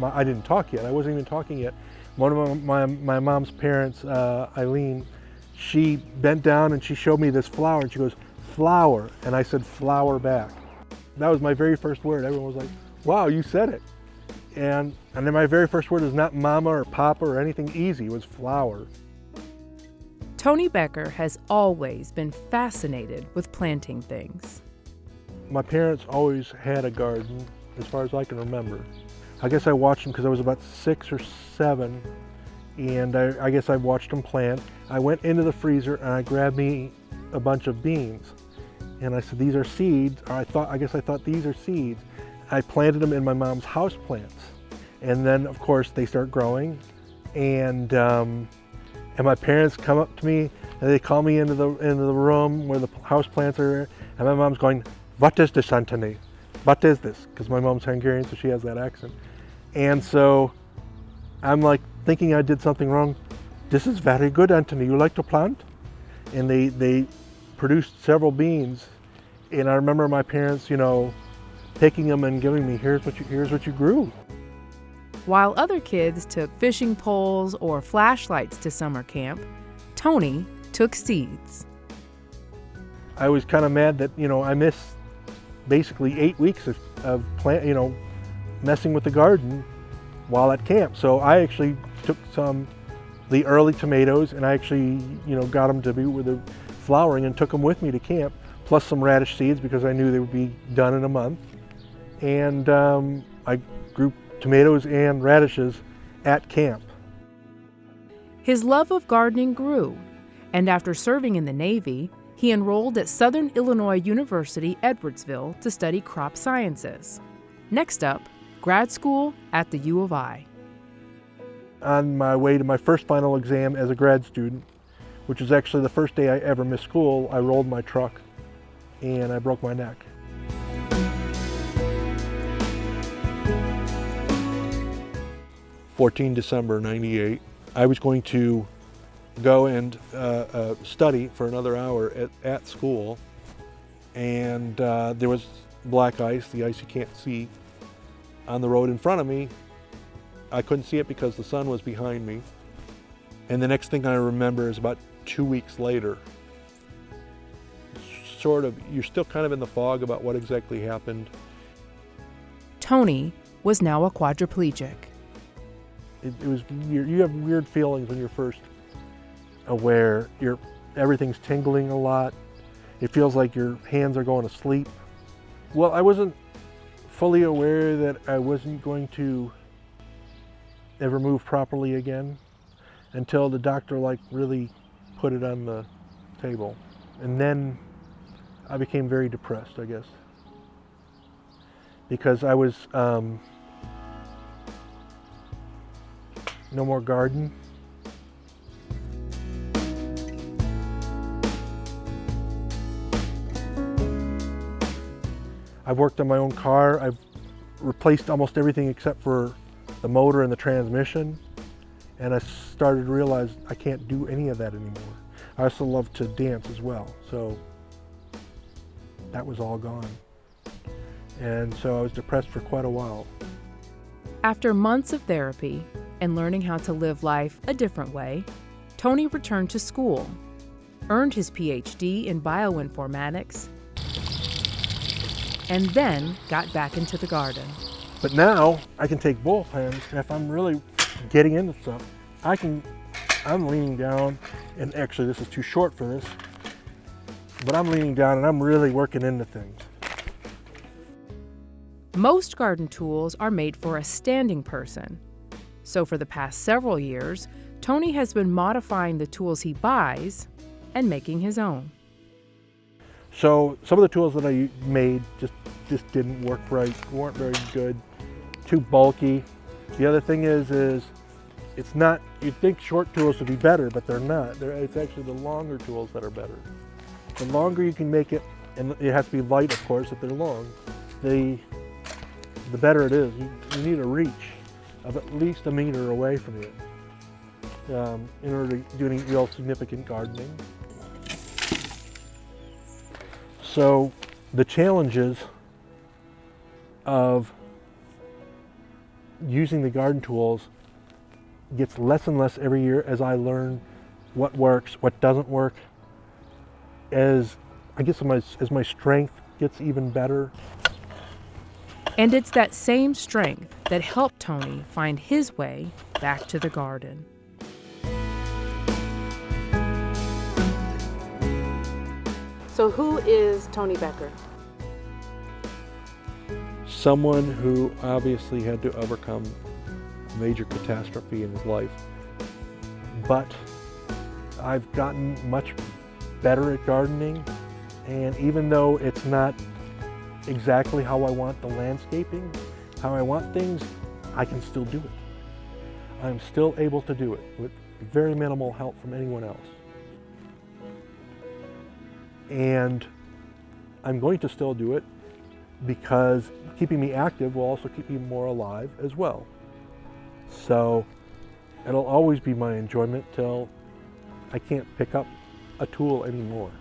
I didn't talk yet. I wasn't even talking yet. One of my mom's parents, Eileen, she bent down and she showed me this flower and she goes, "Flower," and I said, "Flower" back. That was my very first word. Everyone was like, "Wow, you said it." And then my very first word was not mama or papa or anything easy, it was flower. Tony Becker has always been fascinated with planting things. My parents always had a garden, as far as I can remember. I guess I watched them because I was about 6 or 7, and I guess I watched them plant. I went into the freezer and I grabbed me a bunch of beans. And I said, "These are seeds," or I guess I thought these are seeds. I planted them in my mom's house plants. And then, of course, they start growing. And my parents come up to me and they call me into the room where the house plants are. And my mom's going, "What is this, Anthony? What is this?" Because my mom's Hungarian, so she has that accent. And so I'm like thinking I did something wrong. "This is very good, Anthony. You like to plant?" And they produced several beans. And I remember my parents, taking them and giving me, here's what you grew. While other kids took fishing poles or flashlights to summer camp, Tony took seeds. I was kind of mad that, I missed basically 8 weeks of messing with the garden while at camp. So I actually took the early tomatoes and I actually, got them to be with the flowering and took them with me to camp, plus some radish seeds because I knew they would be done in a month. And I grew tomatoes and radishes at camp. His love of gardening grew, and after serving in the Navy, he enrolled at Southern Illinois University, Edwardsville to study crop sciences. Next up, grad school at the U of I. On my way to my first final exam as a grad student, which was actually the first day I ever missed school, I rolled my truck and I broke my neck. December 98. I was going to go and study for another hour at school, and there was black ice, the ice you can't see, on the road in front of me. I couldn't see it because the sun was behind me. And the next thing I remember is about 2 weeks later, you're still kind of in the fog about what exactly happened. Tony was now a quadriplegic. It was weird. You have weird feelings when you're first aware. Everything's tingling a lot. It feels like your hands are going to sleep. Well, I wasn't fully aware that I wasn't going to ever move properly again until the doctor really put it on the table. And then I became very depressed, I guess, because I was no more garden. I've worked on my own car. I've replaced almost everything except for the motor and the transmission. And I started to realize I can't do any of that anymore. I also love to dance as well. So that was all gone. And so I was depressed for quite a while. After months of therapy and learning how to live life a different way, Tony returned to school, earned his PhD in bioinformatics, and then got back into the garden. But now I can take both hands, and if I'm really getting into stuff, I'm leaning down, and actually this is too short for this, but I'm leaning down and I'm really working into things. Most garden tools are made for a standing person. So for the past several years, Tony has been modifying the tools he buys and making his own. So some of the tools that I made just didn't work right, weren't very good, too bulky. The other thing is it's not, you'd think short tools would be better, but they're not. It's actually the longer tools that are better. The longer you can make it, and it has to be light, of course, if they're long, the better it is. You need a reach of at least a meter away from you in order to do any real significant gardening. So the challenges of using the garden tools gets less and less every year as I learn what works, what doesn't work, as my strength gets even better. And it's that same strength that helped Tony find his way back to the garden. So who is Tony Becker? Someone who obviously had to overcome a major catastrophe in his life, but I've gotten much better at gardening, and even though it's not exactly how I want the landscaping, how I want things, I can still do it. I'm still able to do it with very minimal help from anyone else. And I'm going to still do it because keeping me active will also keep me more alive as well. So it'll always be my enjoyment till I can't pick up a tool anymore.